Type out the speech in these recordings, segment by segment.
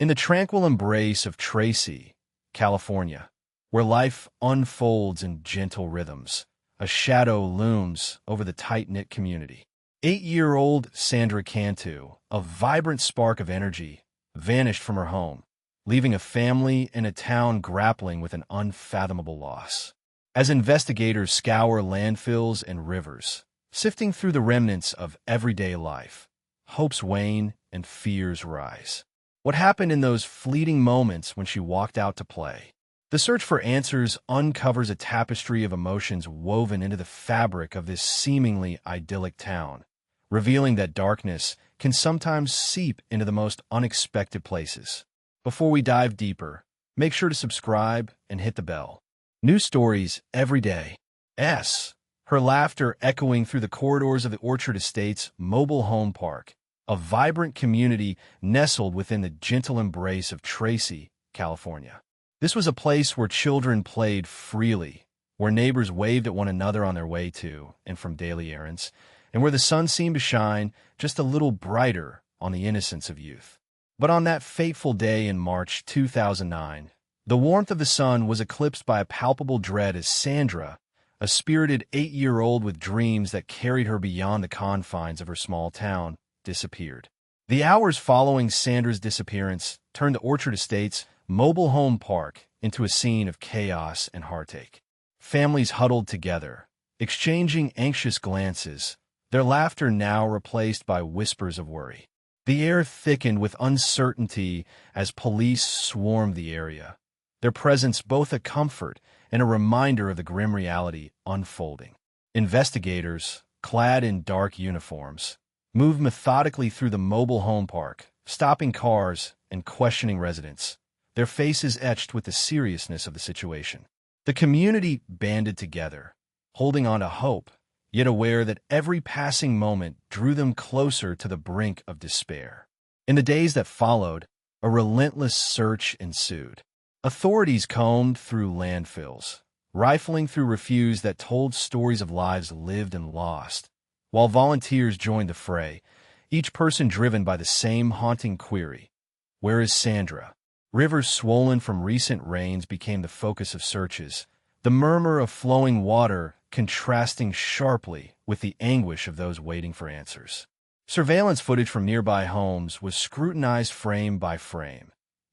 In the tranquil embrace of Tracy, California, where life unfolds in gentle rhythms, a shadow looms over the tight-knit community. 8-year-old Sandra Cantu, a vibrant spark of energy, vanished from her home, leaving a family and a town grappling with an unfathomable loss. As investigators scour landfills and rivers, sifting through the remnants of everyday life, hopes wane and fears rise. What happened in those fleeting moments when she walked out to play? The search for answers uncovers a tapestry of emotions woven into the fabric of this seemingly idyllic town, revealing that darkness can sometimes seep into the most unexpected places. Before we dive deeper, make sure to subscribe and hit the bell. New stories every day. Her laughter echoing through the corridors of the Orchard Estates mobile home park, a vibrant community nestled within the gentle embrace of Tracy, California. This was a place where children played freely, where neighbors waved at one another on their way to and from daily errands, and where the sun seemed to shine just a little brighter on the innocence of youth. But on that fateful day in March 2009, the warmth of the sun was eclipsed by a palpable dread as Sandra, a spirited 8-year-old with dreams that carried her beyond the confines of her small town, disappeared. The hours following Sandra's disappearance turned the Orchard Estates mobile home park into a scene of chaos and heartache. Families huddled together, exchanging anxious glances, their laughter now replaced by whispers of worry. The air thickened with uncertainty as police swarmed the area, their presence both a comfort and a reminder of the grim reality unfolding. Investigators, clad in dark uniforms, moved methodically through the mobile home park, stopping cars and questioning residents, their faces etched with the seriousness of the situation. The community banded together, holding on to hope, yet aware that every passing moment drew them closer to the brink of despair. In the days that followed, a relentless search ensued. Authorities combed through landfills, rifling through refuse that told stories of lives lived and lost, while volunteers joined the fray, each person driven by the same haunting query: where is Sandra? Rivers swollen from recent rains became the focus of searches, the murmur of flowing water contrasting sharply with the anguish of those waiting for answers. Surveillance footage from nearby homes was scrutinized frame by frame,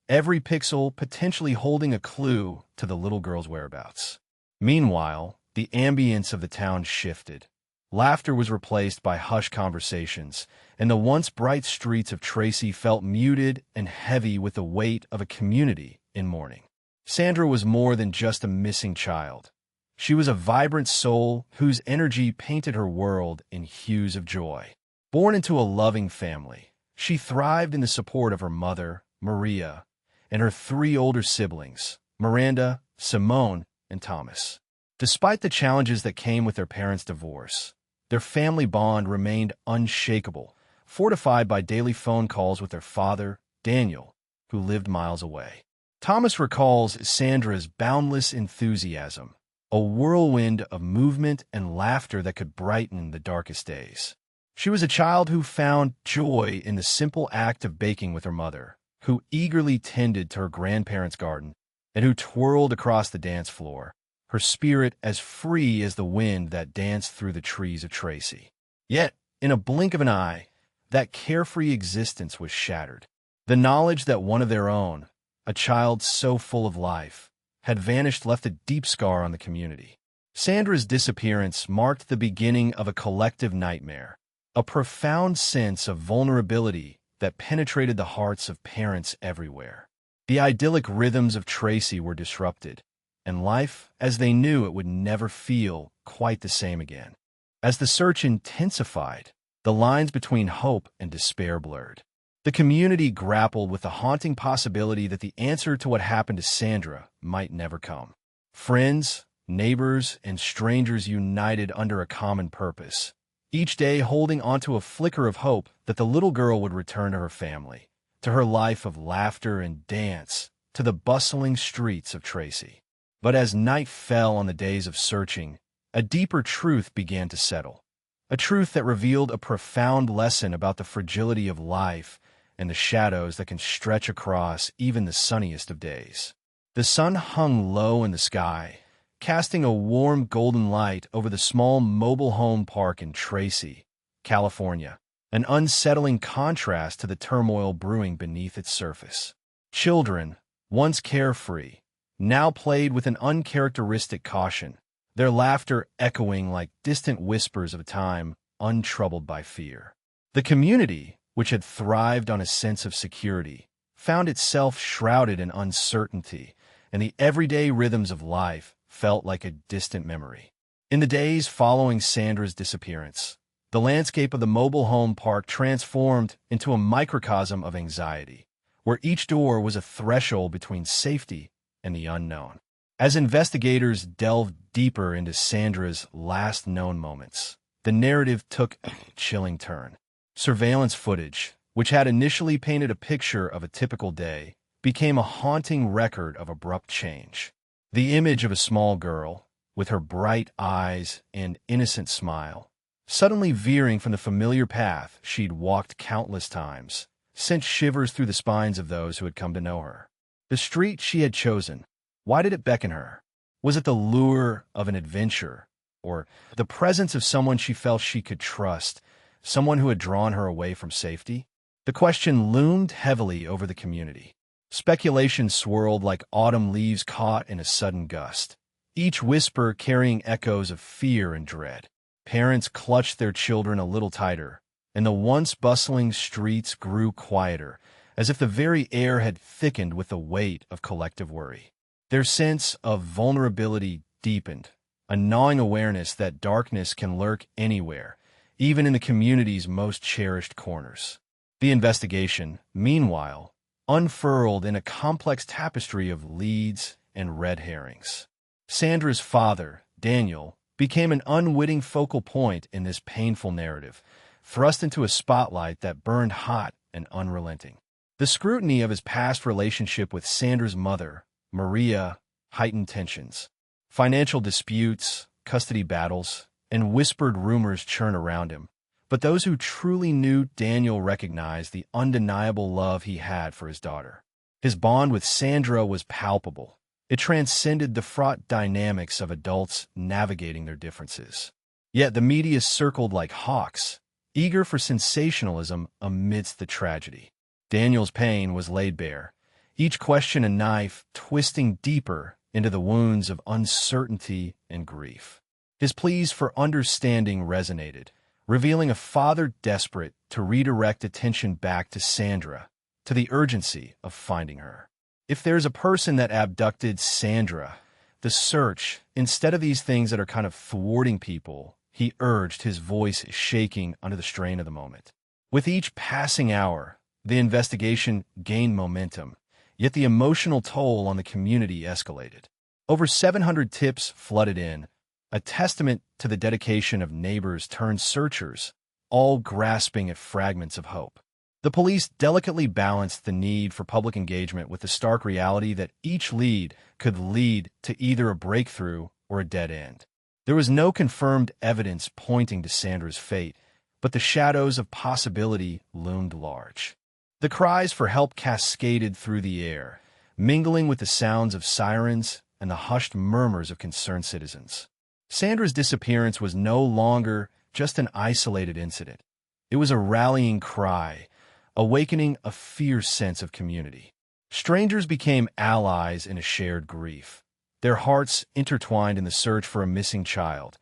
every pixel potentially holding a clue to the little girl's whereabouts. Meanwhile, the ambience of the town shifted. Laughter was replaced by hushed conversations, and the once bright streets of Tracy felt muted and heavy with the weight of a community in mourning. Sandra was more than just a missing child. She was a vibrant soul whose energy painted her world in hues of joy. Born into a loving family, she thrived in the support of her mother, Maria, and her 3 older siblings, Miranda, Simone, and Thomas. Despite the challenges that came with their parents' divorce, their family bond remained unshakable, fortified by daily phone calls with their father, Daniel, who lived miles away. Thomas recalls Sandra's boundless enthusiasm, a whirlwind of movement and laughter that could brighten the darkest days. She was a child who found joy in the simple act of baking with her mother, who eagerly tended to her grandparents' garden, and who twirled across the dance floor, her spirit as free as the wind that danced through the trees of Tracy. Yet, in a blink of an eye, that carefree existence was shattered. The knowledge that one of their own, a child so full of life, had vanished left a deep scar on the community. Sandra's disappearance marked the beginning of a collective nightmare, a profound sense of vulnerability that penetrated the hearts of parents everywhere. The idyllic rhythms of Tracy were disrupted, and life, as they knew it, would never feel quite the same again. As the search intensified, the lines between hope and despair blurred. The community grappled with the haunting possibility that the answer to what happened to Sandra might never come. Friends, neighbors, and strangers united under a common purpose, each day holding onto a flicker of hope that the little girl would return to her family, to her life of laughter and dance, to the bustling streets of Tracy. But as night fell on the days of searching, a deeper truth began to settle, a truth that revealed a profound lesson about the fragility of life and the shadows that can stretch across even the sunniest of days. The sun hung low in the sky, casting a warm golden light over the small mobile home park in Tracy, California, an unsettling contrast to the turmoil brewing beneath its surface. Children, once carefree, now played with an uncharacteristic caution, their laughter echoing like distant whispers of a time untroubled by fear. The community, which had thrived on a sense of security, found itself shrouded in uncertainty, and the everyday rhythms of life felt like a distant memory. In the days following Sandra's disappearance, the landscape of the mobile home park transformed into a microcosm of anxiety, where each door was a threshold between safety and the unknown. As investigators delved deeper into Sandra's last known moments, the narrative took a chilling turn. Surveillance footage, which had initially painted a picture of a typical day, became a haunting record of abrupt change. The image of a small girl, with her bright eyes and innocent smile, suddenly veering from the familiar path she'd walked countless times, sent shivers through the spines of those who had come to know her. The street she had chosen, why did it beckon her? Was it the lure of an adventure, or the presence of someone she felt she could trust, someone who had drawn her away from safety? The question loomed heavily over the community. Speculation swirled like autumn leaves caught in a sudden gust, each whisper carrying echoes of fear and dread. Parents clutched their children a little tighter, and the once bustling streets grew quieter, as if the very air had thickened with the weight of collective worry. Their sense of vulnerability deepened, a gnawing awareness that darkness can lurk anywhere, even in the community's most cherished corners. The investigation, meanwhile, unfurled in a complex tapestry of leads and red herrings. Sandra's father, Daniel, became an unwitting focal point in this painful narrative, thrust into a spotlight that burned hot and unrelenting. The scrutiny of his past relationship with Sandra's mother, Maria, heightened tensions. Financial disputes, custody battles, and whispered rumors churn around him. But those who truly knew Daniel recognized the undeniable love he had for his daughter. His bond with Sandra was palpable. It transcended the fraught dynamics of adults navigating their differences. Yet the media circled like hawks, eager for sensationalism amidst the tragedy. Daniel's pain was laid bare, each question a knife twisting deeper into the wounds of uncertainty and grief. His pleas for understanding resonated, revealing a father desperate to redirect attention back to Sandra, to the urgency of finding her. If there's a person that abducted Sandra, the search, instead of these things that are kind of thwarting people, he urged, his voice shaking under the strain of the moment. With each passing hour, the investigation gained momentum, yet the emotional toll on the community escalated. Over 700 tips flooded in, a testament to the dedication of neighbors turned searchers, all grasping at fragments of hope. The police delicately balanced the need for public engagement with the stark reality that each lead could lead to either a breakthrough or a dead end. There was no confirmed evidence pointing to Sandra's fate, but the shadows of possibility loomed large. The cries for help cascaded through the air, mingling with the sounds of sirens and the hushed murmurs of concerned citizens. Sandra's disappearance was no longer just an isolated incident. It was a rallying cry, awakening a fierce sense of community. Strangers became allies in a shared grief, their hearts intertwined in the search for a missing child,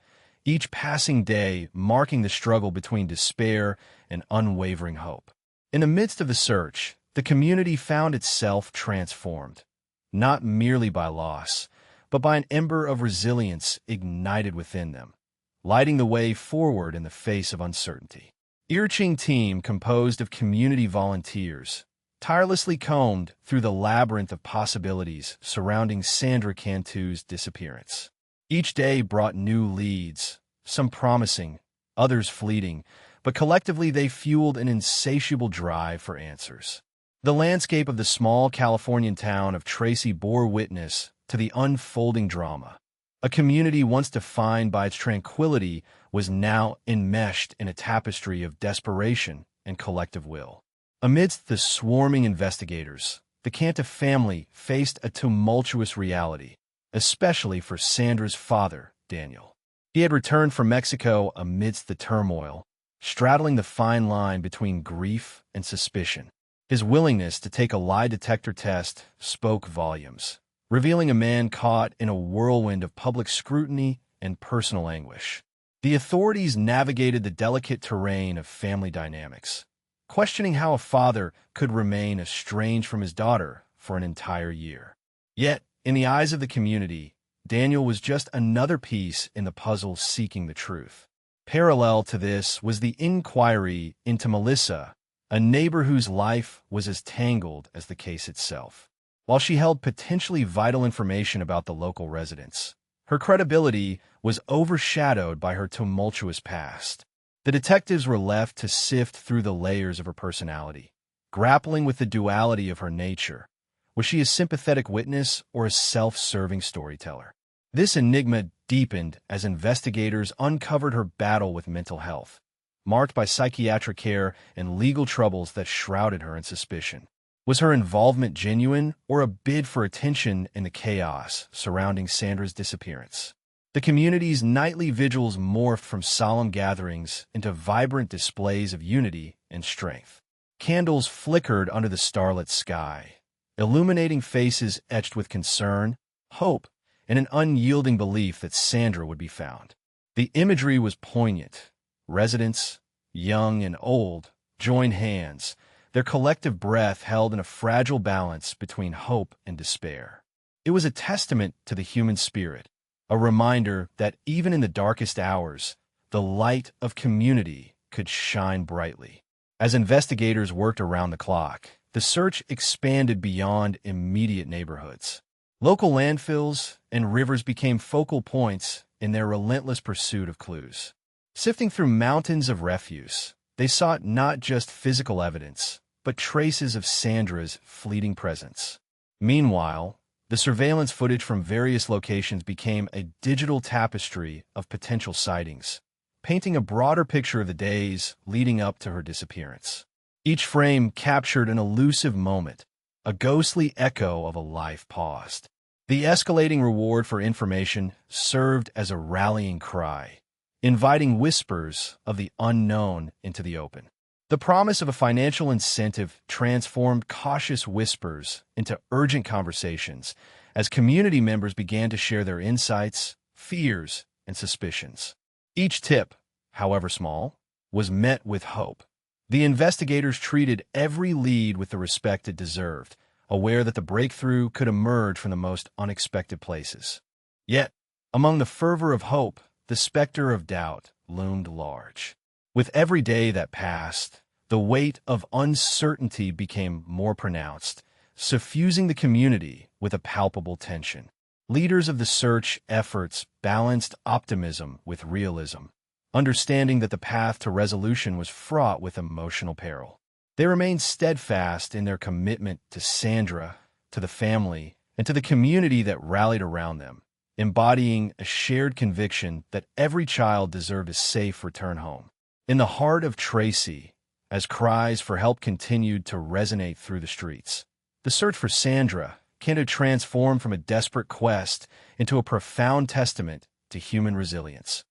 each passing day marking the struggle between despair and unwavering hope. In the midst of the search, the community found itself transformed, not merely by loss, but by an ember of resilience ignited within them, lighting the way forward in the face of uncertainty. Irching team composed of community volunteers, tirelessly combed through the labyrinth of possibilities surrounding Sandra Cantu's disappearance. Each day brought new leads, some promising, others fleeting, but collectively they fueled an insatiable drive for answers. The landscape of the small Californian town of Tracy bore witness to the unfolding drama. A community once defined by its tranquility was now enmeshed in a tapestry of desperation and collective will. Amidst the swarming investigators, the Cantu family faced a tumultuous reality, especially for Sandra's father, Daniel. He had returned from Mexico amidst the turmoil, straddling the fine line between grief and suspicion. His willingness to take a lie detector test spoke volumes, revealing a man caught in a whirlwind of public scrutiny and personal anguish. The authorities navigated the delicate terrain of family dynamics, questioning how a father could remain estranged from his daughter for an entire year. Yet, in the eyes of the community, Daniel was just another piece in the puzzle seeking the truth. Parallel to this was the inquiry into Melissa, a neighbor whose life was as tangled as the case itself. While she held potentially vital information about the local residents, her credibility was overshadowed by her tumultuous past. The detectives were left to sift through the layers of her personality, grappling with the duality of her nature. Was she a sympathetic witness or a self-serving storyteller? This enigma deepened as investigators uncovered her battle with mental health, marked by psychiatric care and legal troubles that shrouded her in suspicion. Was her involvement genuine or a bid for attention in the chaos surrounding Sandra's disappearance? The community's nightly vigils morphed from solemn gatherings into vibrant displays of unity and strength. Candles flickered under the starlit sky, illuminating faces etched with concern, hope, and an unyielding belief that Sandra would be found. The imagery was poignant. Residents, young and old, joined hands, their collective breath held in a fragile balance between hope and despair. It was a testament to the human spirit, a reminder that even in the darkest hours, the light of community could shine brightly. As investigators worked around the clock, the search expanded beyond immediate neighborhoods. Local landfills and rivers became focal points in their relentless pursuit of clues. Sifting through mountains of refuse, they sought not just physical evidence, but traces of Sandra's fleeting presence. Meanwhile, the surveillance footage from various locations became a digital tapestry of potential sightings, painting a broader picture of the days leading up to her disappearance. Each frame captured an elusive moment, a ghostly echo of a life paused. The escalating reward for information served as a rallying cry, inviting whispers of the unknown into the open. The promise of a financial incentive transformed cautious whispers into urgent conversations as community members began to share their insights, fears, and suspicions. Each tip, however small, was met with hope. The investigators treated every lead with the respect it deserved, aware that the breakthrough could emerge from the most unexpected places. Yet, among the fervor of hope, the specter of doubt loomed large. With every day that passed, the weight of uncertainty became more pronounced, suffusing the community with a palpable tension. Leaders of the search efforts balanced optimism with realism, understanding that the path to resolution was fraught with emotional peril. They remained steadfast in their commitment to Sandra, to the family, and to the community that rallied around them, embodying a shared conviction that every child deserved a safe return home. In the heart of Tracy, as cries for help continued to resonate through the streets, the search for Sandra Cantu transformed from a desperate quest into a profound testament to human resilience,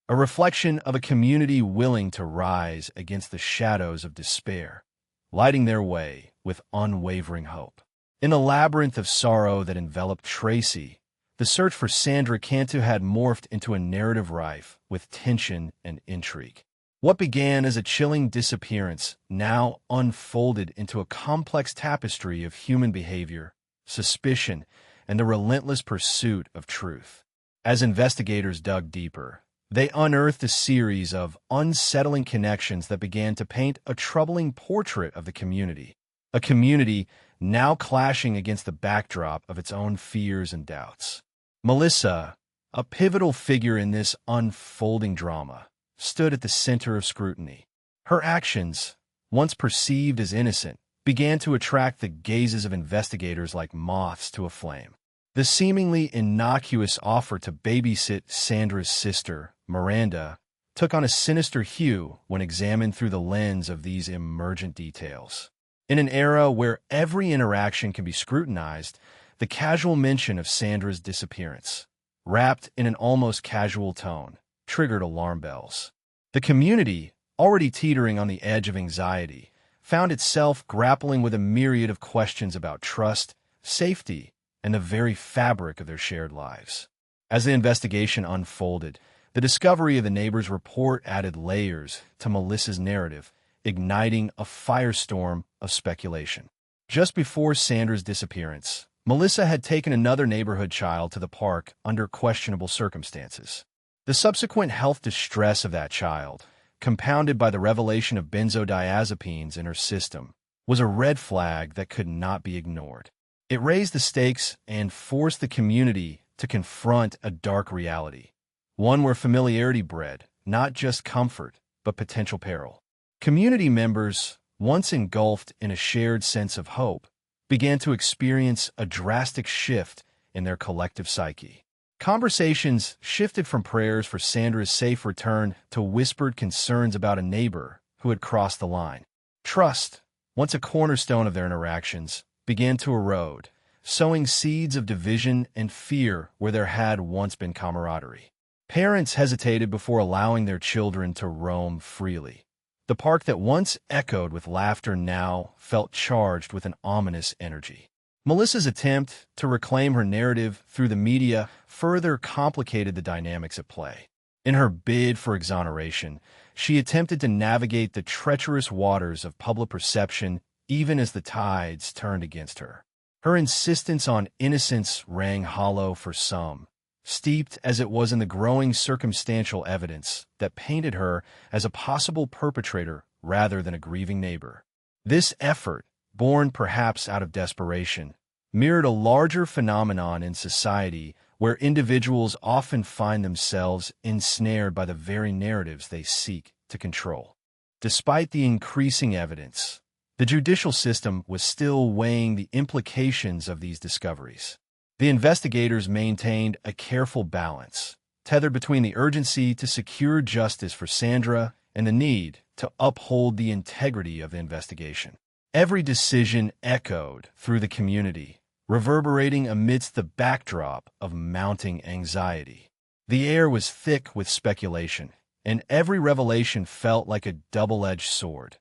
a reflection of a community willing to rise against the shadows of despair, lighting their way with unwavering hope. In the labyrinth of sorrow that enveloped Tracy, the search for Sandra Cantu had morphed into a narrative rife with tension and intrigue. What began as a chilling disappearance now unfolded into a complex tapestry of human behavior, suspicion, and the relentless pursuit of truth. As investigators dug deeper, they unearthed a series of unsettling connections that began to paint a troubling portrait of the community, a community now clashing against the backdrop of its own fears and doubts. Melissa, a pivotal figure in this unfolding drama, stood at the center of scrutiny. Her actions, once perceived as innocent, began to attract the gazes of investigators like moths to a flame. The seemingly innocuous offer to babysit Sandra's sister, Miranda, took on a sinister hue when examined through the lens of these emergent details. In an era where every interaction can be scrutinized, the casual mention of Sandra's disappearance, wrapped in an almost casual tone, triggered alarm bells. The community, already teetering on the edge of anxiety, found itself grappling with a myriad of questions about trust, safety, and the very fabric of their shared lives. As the investigation unfolded, the discovery of the neighbor's report added layers to Melissa's narrative, igniting a firestorm of speculation. Just before Sandra's disappearance, Melissa had taken another neighborhood child to the park under questionable circumstances. The subsequent health distress of that child, compounded by the revelation of benzodiazepines in her system, was a red flag that could not be ignored. It raised the stakes and forced the community to confront a dark reality, one where familiarity bred not just comfort, but potential peril. Community members, once engulfed in a shared sense of hope, began to experience a drastic shift in their collective psyche. Conversations shifted from prayers for Sandra's safe return to whispered concerns about a neighbor who had crossed the line. Trust, once a cornerstone of their interactions, began to erode, sowing seeds of division and fear where there had once been camaraderie. Parents hesitated before allowing their children to roam freely. The park that once echoed with laughter now felt charged with an ominous energy. Melissa's attempt to reclaim her narrative through the media further complicated the dynamics at play. In her bid for exoneration, she attempted to navigate the treacherous waters of public perception even as the tides turned against her. Her insistence on innocence rang hollow for some, steeped as it was in the growing circumstantial evidence that painted her as a possible perpetrator rather than a grieving neighbor. This effort, born perhaps out of desperation, mirrored a larger phenomenon in society where individuals often find themselves ensnared by the very narratives they seek to control. Despite the increasing evidence, the judicial system was still weighing the implications of these discoveries. The investigators maintained a careful balance, tethered between the urgency to secure justice for Sandra and the need to uphold the integrity of the investigation. Every decision echoed through the community, reverberating amidst the backdrop of mounting anxiety. The air was thick with speculation, and every revelation felt like a double-edged sword,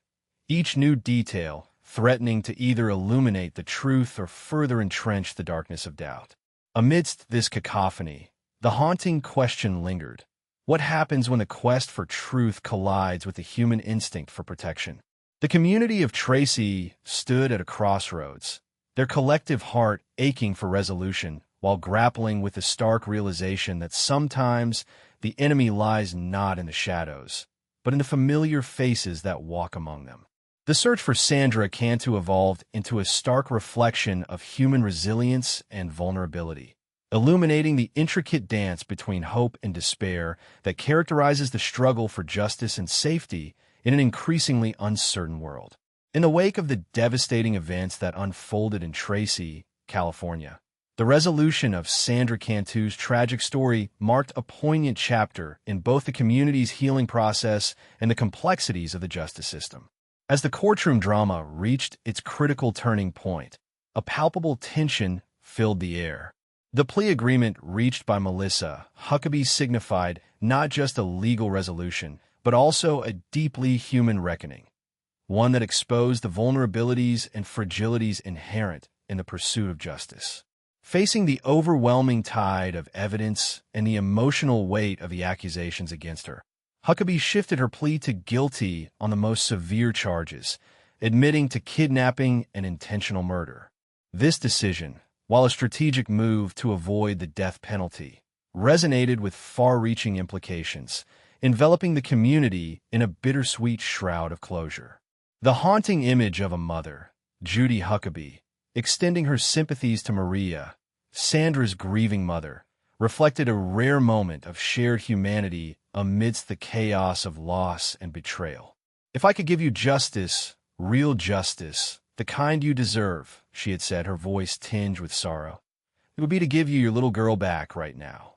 each new detail threatening to either illuminate the truth or further entrench the darkness of doubt. Amidst this cacophony, the haunting question lingered. What happens when the quest for truth collides with the human instinct for protection? The community of Tracy stood at a crossroads, their collective heart aching for resolution while grappling with the stark realization that sometimes the enemy lies not in the shadows, but in the familiar faces that walk among them. The search for Sandra Cantu evolved into a stark reflection of human resilience and vulnerability, illuminating the intricate dance between hope and despair that characterizes the struggle for justice and safety in an increasingly uncertain world. In the wake of the devastating events that unfolded in Tracy, California, the resolution of Sandra Cantu's tragic story marked a poignant chapter in both the community's healing process and the complexities of the justice system. As the courtroom drama reached its critical turning point, a palpable tension filled the air. The plea agreement reached by Melissa Huckabee signified not just a legal resolution, but also a deeply human reckoning, one that exposed the vulnerabilities and fragilities inherent in the pursuit of justice. Facing the overwhelming tide of evidence and the emotional weight of the accusations against her, Huckabee shifted her plea to guilty on the most severe charges, admitting to kidnapping and intentional murder. This decision, while a strategic move to avoid the death penalty, resonated with far-reaching implications, enveloping the community in a bittersweet shroud of closure. The haunting image of a mother, Judy Huckabee, extending her sympathies to Maria, Sandra's grieving mother, reflected a rare moment of shared humanity amidst the chaos of loss and betrayal. "If I could give you justice, real justice, the kind you deserve," she had said, her voice tinged with sorrow, "it would be to give you your little girl back right now."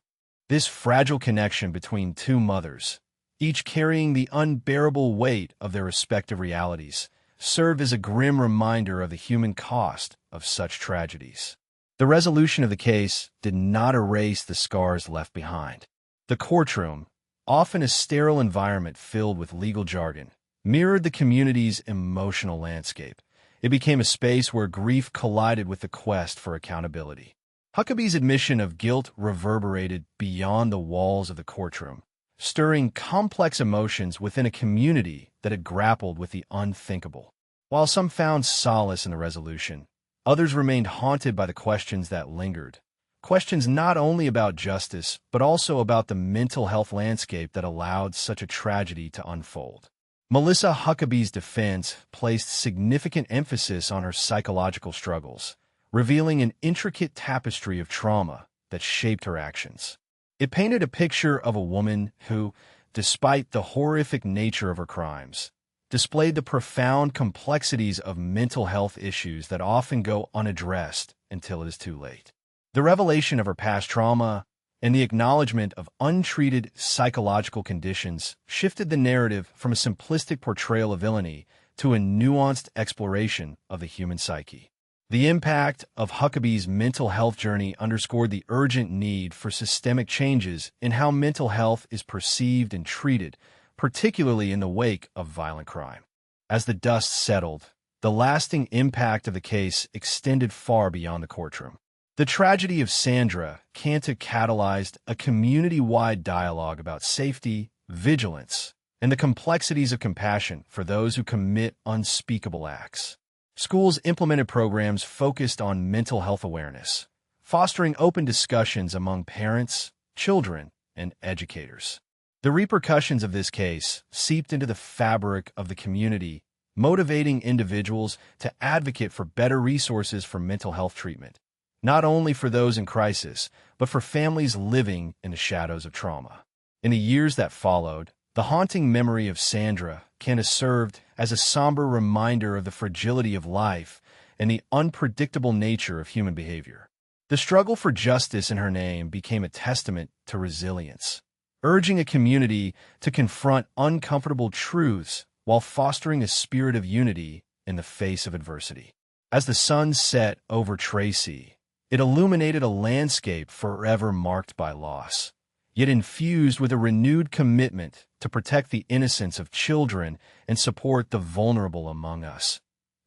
This fragile connection between two mothers, each carrying the unbearable weight of their respective realities, served as a grim reminder of the human cost of such tragedies. The resolution of the case did not erase the scars left behind. The courtroom, often a sterile environment filled with legal jargon, mirrored the community's emotional landscape. It became a space where grief collided with the quest for accountability. Huckabee's admission of guilt reverberated beyond the walls of the courtroom, stirring complex emotions within a community that had grappled with the unthinkable. While some found solace in the resolution, others remained haunted by the questions that lingered. Questions not only about justice, but also about the mental health landscape that allowed such a tragedy to unfold. Melissa Huckabee's defense placed significant emphasis on her psychological struggles, revealing an intricate tapestry of trauma that shaped her actions. It painted a picture of a woman who, despite the horrific nature of her crimes, displayed the profound complexities of mental health issues that often go unaddressed until it is too late. The revelation of her past trauma and the acknowledgement of untreated psychological conditions shifted the narrative from a simplistic portrayal of villainy to a nuanced exploration of the human psyche. The impact of Huckabee's mental health journey underscored the urgent need for systemic changes in how mental health is perceived and treated, particularly in the wake of violent crime. As the dust settled, the lasting impact of the case extended far beyond the courtroom. The tragedy of Sandra Cantu catalyzed a community-wide dialogue about safety, vigilance, and the complexities of compassion for those who commit unspeakable acts. Schools implemented programs focused on mental health awareness, fostering open discussions among parents, children, and educators. The repercussions of this case seeped into the fabric of the community, motivating individuals to advocate for better resources for mental health treatment, not only for those in crisis, but for families living in the shadows of trauma. In the years that followed, the haunting memory of Sandra Cantu served as a somber reminder of the fragility of life and the unpredictable nature of human behavior. The struggle for justice in her name became a testament to resilience, urging a community to confront uncomfortable truths while fostering a spirit of unity in the face of adversity. As the sun set over Tracy, it illuminated a landscape forever marked by loss, yet infused with a renewed commitment to protect the innocence of children and support the vulnerable among us,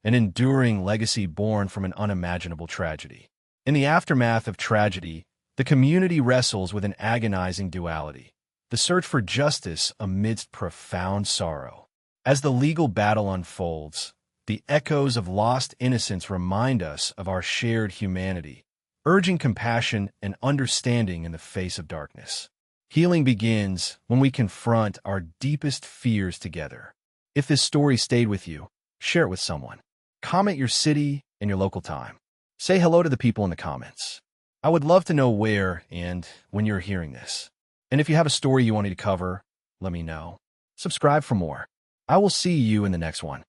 an enduring legacy born from an unimaginable tragedy. In the aftermath of tragedy, the community wrestles with an agonizing duality: the search for justice amidst profound sorrow. As the legal battle unfolds, the echoes of lost innocence remind us of our shared humanity, urging compassion and understanding in the face of darkness. Healing begins when we confront our deepest fears together. If this story stayed with you, share it with someone. Comment your city and your local time. Say hello to the people in the comments. I would love to know where and when you're hearing this. And if you have a story you want me to cover, let me know. Subscribe for more. I will see you in the next one.